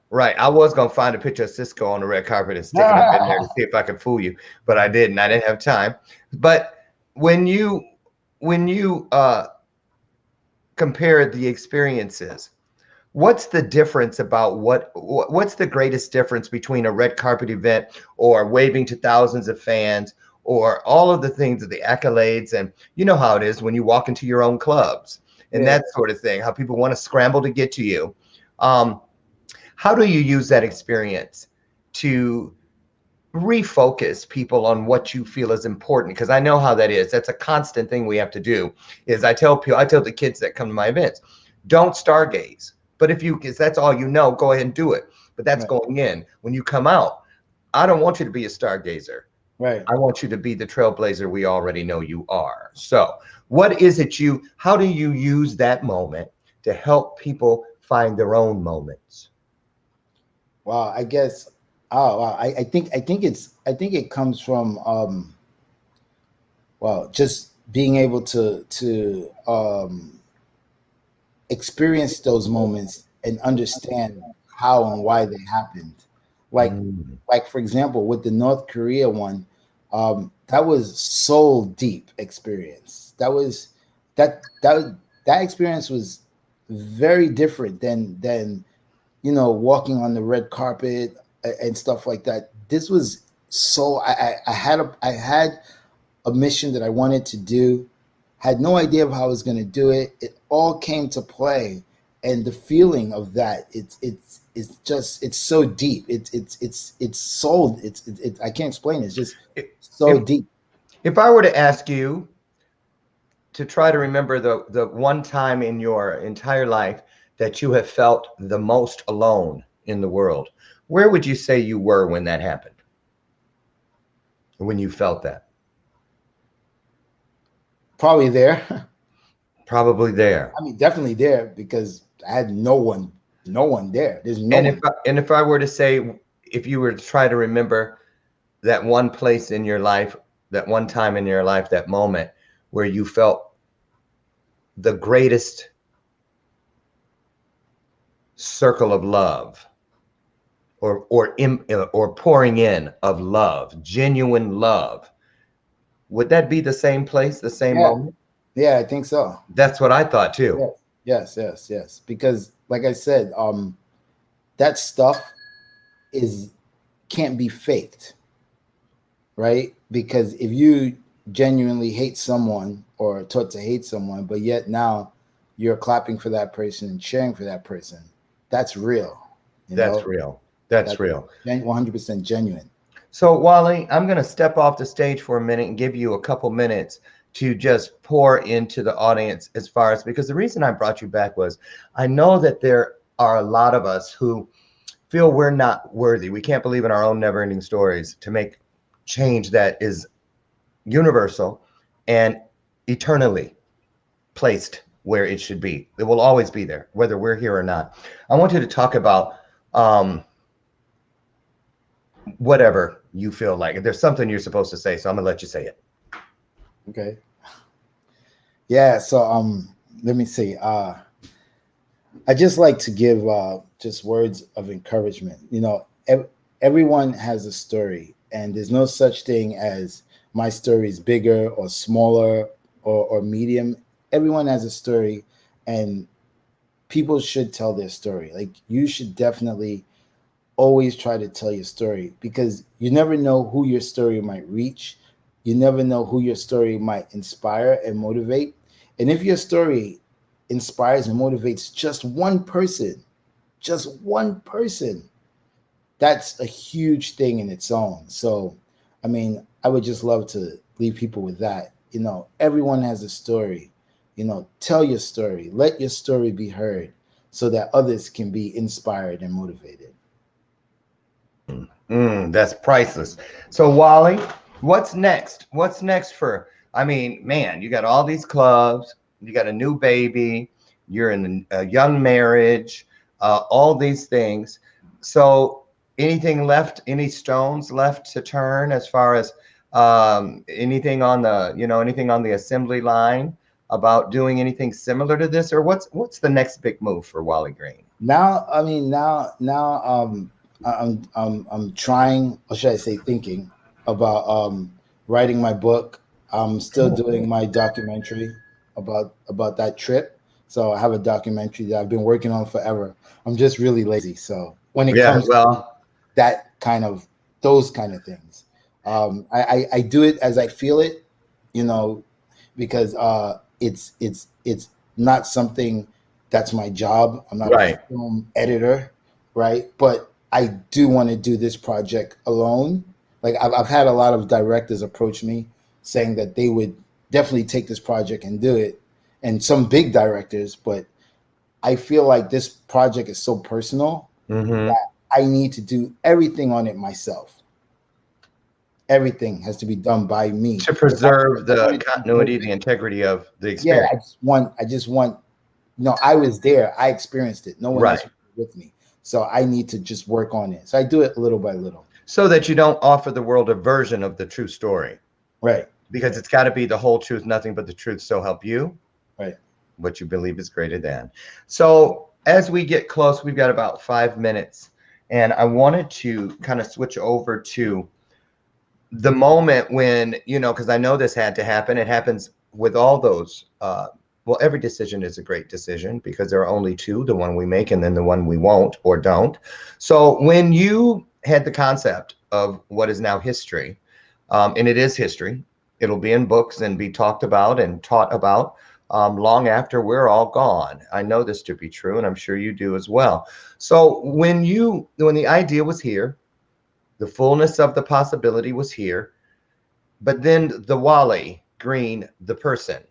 Right. I was going to find a picture of Cisco on the red carpet and stick it up in there to see if I could fool you, but I didn't. I didn't have time. But when you compare the experiences, what's the difference about what's the greatest difference between a red carpet event or waving to thousands of fans or all of the things of the accolades? And you know how it is when you walk into your own clubs and that sort of thing, how people want to scramble to get to you. How do you use that experience to refocus people on what you feel is important? Because I know how that is. That's a constant thing we have to do. Is I tell the kids that come to my events, don't stargaze. But if that's all you know, go ahead and do it. But that's going in. When you come out, I don't want you to be a stargazer.
Right.
I want you to be the trailblazer we already know you are. So what is it how do you use that moment to help people find their own moments?
Wow, I guess. Oh, wow. I think it comes from just being able to experience those moments and understand how and why they happened. Like for example, with the North Korea one, that was so deep experience. That experience was very different than walking on the red carpet and stuff like that. This was so I had a mission that I wanted to do, had no idea of how I was going to do it. It all came to play, and the feeling of that, it's it's so deep. It's soul. It's I can't explain it. It's just so
if,
deep.
if I were to ask you to try to remember the one time in your entire life that you have felt the most alone in the world, where would you say you were when that happened? When you felt that?
Probably there.
Probably there.
I mean, definitely there because I had no one there. There's no
And
one.
if I were to say, if you were to try to remember that one place in your life, that one time in your life, that moment where you felt the greatest circle of love, or pouring in of love, genuine love, would that be the same place, the same
Yeah,
moment?
yeah, I think so.
That's what I thought too.
Yes. Because, like I said, that stuff is can't be faked, right? Because if you genuinely hate someone or taught to hate someone, but yet now you're clapping for that person and cheering for that person, that's real.
That's real. That's real.
100% genuine.
So, Wally, I'm going to step off the stage for a minute and give you a couple minutes to just pour into the audience as far as, because the reason I brought you back was I know that there are a lot of us who feel we're not worthy. We can't believe in our own never-ending stories to make change that is universal and eternally placed where it should be. It will always be there, whether we're here or not. I want you to talk about whatever you feel like. If there's something you're supposed to say, so I'm gonna let you say it.
Okay. Yeah. So let me see. I just like to give just words of encouragement. You know, everyone has a story, and there's no such thing as my story is bigger or smaller or medium. Everyone has a story, and people should tell their story. Like, you should definitely always try to tell your story, because you never know who your story might reach. You never know who your story might inspire and motivate. And if your story inspires and motivates just one person, that's a huge thing in its own. So, I mean, I would just love to leave people with that. You know, everyone has a story. You know, tell your story. Let your story be heard so that others can be inspired and motivated.
That's priceless. So, Wally, what's next? What's next for, I mean, man, you got all these clubs, you got a new baby, you're in a young marriage, all these things. So, anything left, any stones left to turn as far as anything on the, anything on the assembly line about doing anything similar to this, or what's the next big move for Wally Green?
Now, I mean, I'm trying, or should I say thinking about writing my book. I'm still doing my documentary about that trip. So I have a documentary that I've been working on forever. I'm just really lazy. So when it comes to that those kind of things, I do it as I feel it, you know, because it's not something that's my job. I'm not a film editor, right? But I do want to do this project alone. Like, I've had a lot of directors approach me saying that they would definitely take this project and do it, and some big directors, but I feel like this project is so personal that I need to do everything on it myself. Everything has to be done by me
to preserve the continuity, the integrity of the experience.
Yeah, I just want, I was there. I experienced it. No one else was with me. So I need to just work on it. So I do it little by little.
So that you don't offer the world a version of the true story.
Right.
Because it's got to be the whole truth, nothing but the truth. So help you.
Right.
What you believe is greater than. So as we get close, we've got about 5 minutes. And I wanted to kind of switch over to the moment when, because I know this had to happen. It happens with all those. Well, every decision is a great decision because there are only two, the one we make and then the one we won't or don't. So when you had the concept of what is now history, and it is history, it'll be in books and be talked about and taught about. long after we're all gone. I know this to be true, and I'm sure you do as well. So when the idea was here, the fullness of the possibility was here, but then the Wally Green, the person,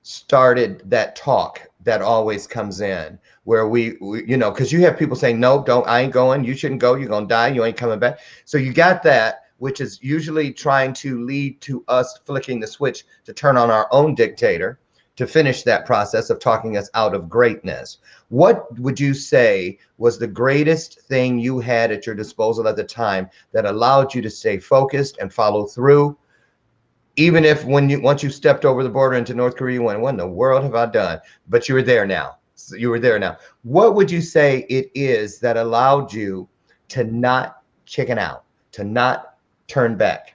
started that talk that always comes in where we because you have people saying, no, don't, I ain't going, you shouldn't go, you're gonna die, you ain't coming back. So you got that, which is usually trying to lead to us flicking the switch to turn on our own dictator to finish that process of talking us out of greatness. What would you say was the greatest thing you had at your disposal at the time that allowed you to stay focused and follow through, even if once you stepped over the border into North Korea, you went, what in the world have I done? But you were there now. So you were there now. What would you say it is that allowed you to not chicken out, to not turn back?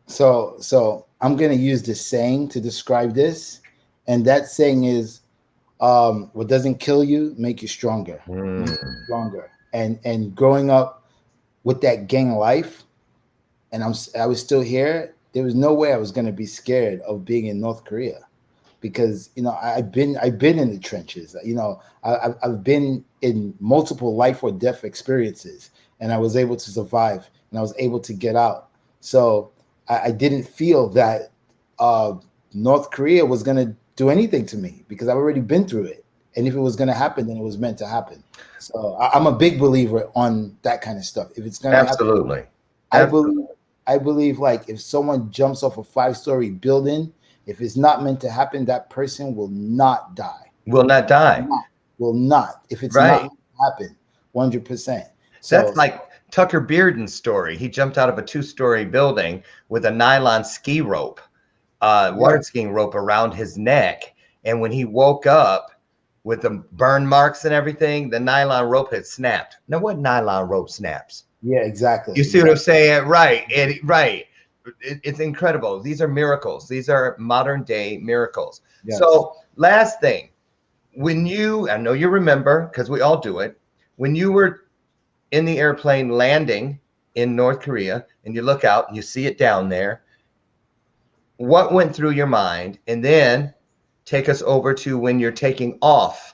So I'm gonna use this saying to describe this, and that saying is, what doesn't kill you make you stronger. Makes you stronger. And growing up with that gang life, and I was still here. There was no way I was going to be scared of being in North Korea, because I've been in the trenches. I've been in multiple life or death experiences, and I was able to survive, and I was able to get out. So I didn't feel that North Korea was going to do anything to me, because I've already been through it. And if it was going to happen, then it was meant to happen. So I'm a big believer on that kind of stuff. If it's going to happen, I believe like if someone jumps off a 5-story building, if it's not meant to happen, that person will not die.
Will not die.
Will not. If it's not meant to happen, 100%. So
that's like Tucker Bearden's story. He jumped out of a 2-story building with a nylon ski rope, water skiing rope around his neck. And when he woke up with the burn marks and everything, the nylon rope had snapped. Now, what nylon rope snaps?
Yeah, exactly.
You see what I'm saying? Right. It's incredible. These are miracles. These are modern day miracles. Yes. So last thing, I know you remember, because we all do it, when you were in the airplane landing in North Korea and you look out and you see it down there, what went through your mind? And then take us over to when you're taking off,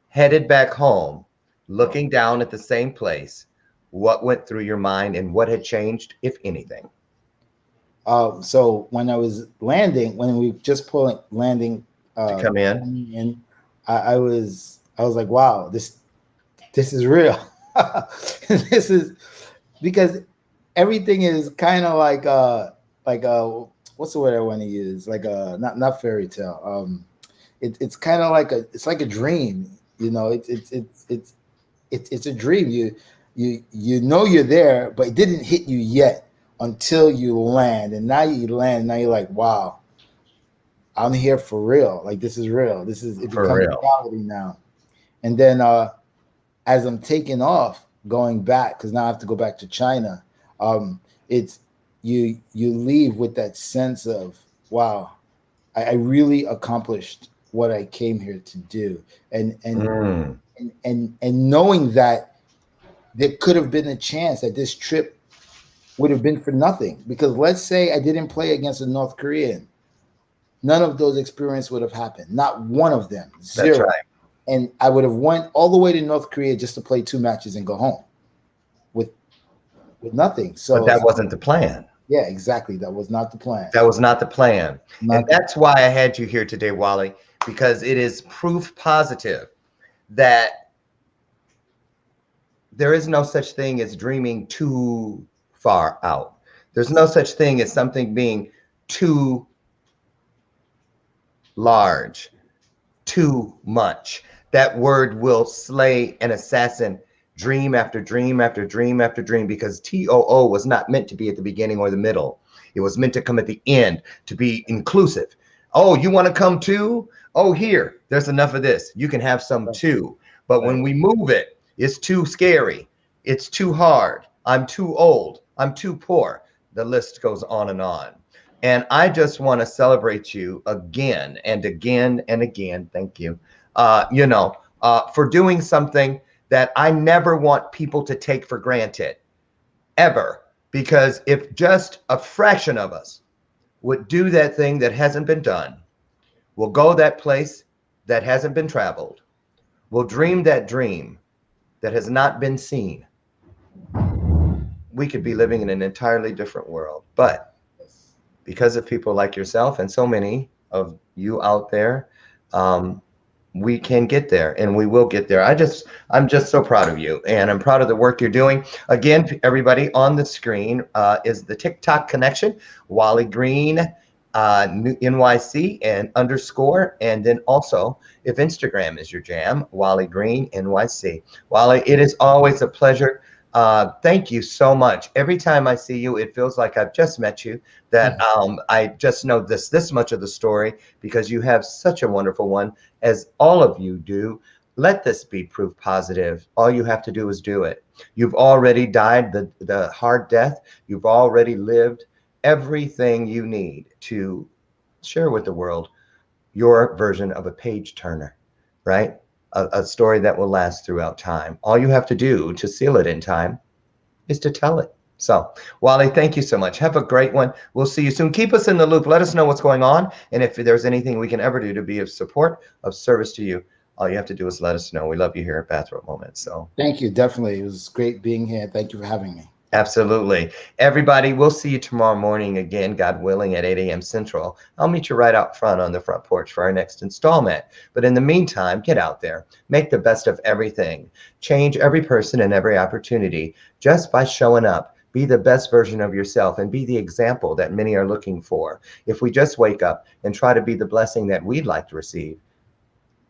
headed back home, looking down at the same place. What went through your mind and what had changed, if anything?
So when I was landing, when we just landing
to come in,
I was like, wow, this is real. This is, because everything is kind of like what's the word I want to use? Like not fairy tale. It's kind of like it's like a dream. It's a dream. You know you're there, but it didn't hit you yet until you land. And now you land, now you're like, wow, I'm here for real. Like, this is real. It becomes reality now. And then as I'm taking off, going back, because now I have to go back to China, it's you leave with that sense of, wow, I really accomplished what I came here to do. And knowing that there could have been a chance that this trip would have been for nothing. Because let's say I didn't play against a North Korean, none of those experiences would have happened. Not one of them. Zero.
That's right.
And I would have went all the way to North Korea just to play 2 matches and go home with nothing. So,
but that wasn't the plan.
Yeah, exactly. That was not the plan.
That was not the plan. And that's why I had you here today, Wally, because it is proof positive that there is no such thing as dreaming too far out. There's no such thing as something being too large, too much. That word will slay an assassin dream after dream after dream after dream, because TOO was not meant to be at the beginning or the middle. It was meant to come at the end, to be inclusive. Oh, you want to come too? Oh, here, there's enough of this. You can have some too. But when we move it, it's too scary. It's too hard. I'm too old. I'm too poor. The list goes on and on. And I just want to celebrate you again and again and again. Thank you. For doing something that I never want people to take for granted, ever. Because if just a fraction of us would do that thing that hasn't been done, We'll go that place that hasn't been traveled. We'll dream that dream that has not been seen. We could be living in an entirely different world. But because of people like yourself and so many of you out there, we can get there, and we will get there. I'm just so proud of you, and I'm proud of the work you're doing. Again, everybody, on the screen is the TikTok connection, Wally Green NYC and _ and then also, if Instagram is your jam, Wally Green NYC. Wally, it is always a pleasure. Thank you so much. Every time I see you, it feels like I've just met you, that I just know this much of the story, because you have such a wonderful one, as all of you do. Let this be proof positive. All you have to do is do it. You've already died the hard death. You've already lived everything you need to share with the world your version of a page turner, right? A story that will last throughout time. All you have to do to seal it in time is to tell it. So, Wally, thank you so much. Have a great one. We'll see you soon. Keep us in the loop. Let us know what's going on. And if there's anything we can ever do to be of support, of service to you, all you have to do is let us know. We love you here at Bathrobe Moments. So
thank you. Definitely. It was great being here. Thank you for having me.
Absolutely. Everybody, we'll see you tomorrow morning again, God willing, at 8 a.m. Central. I'll meet you right out front on the front porch for our next installment. But in the meantime, get out there. Make the best of everything. Change every person and every opportunity just by showing up. Be the best version of yourself and be the example that many are looking for. If we just wake up and try to be the blessing that we'd like to receive,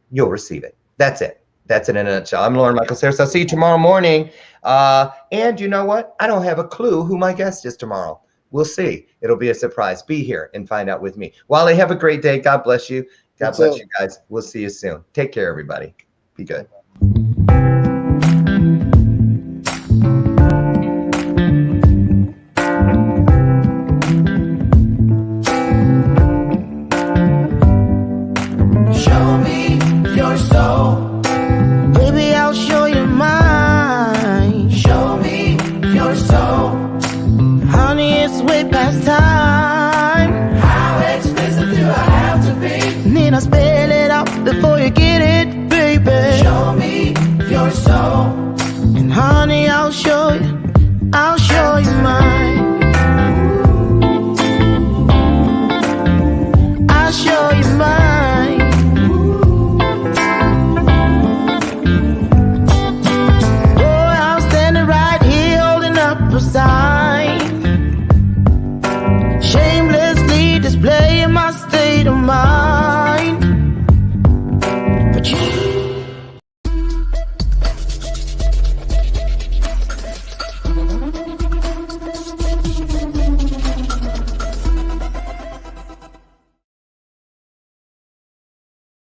you'll receive it. That's it. That's it in a nutshell. I'm Lauren Michael Sayers. I'll see you tomorrow morning. And you know what? I don't have a clue who my guest is tomorrow. We'll see. It'll be a surprise. Be here and find out with me. Wally, have a great day. God bless you. God bless you guys. We'll see you soon. Take care, everybody. Be good.
Show me your soul. Baby, I'll show you mine. Show me your soul. Honey, it's way past time. How expensive do I have to be? Need I spell it out before you get it, baby? Show me your soul. And honey, I'll show you mine. I'll show you mine. Sign, shamelessly displaying my state of mind.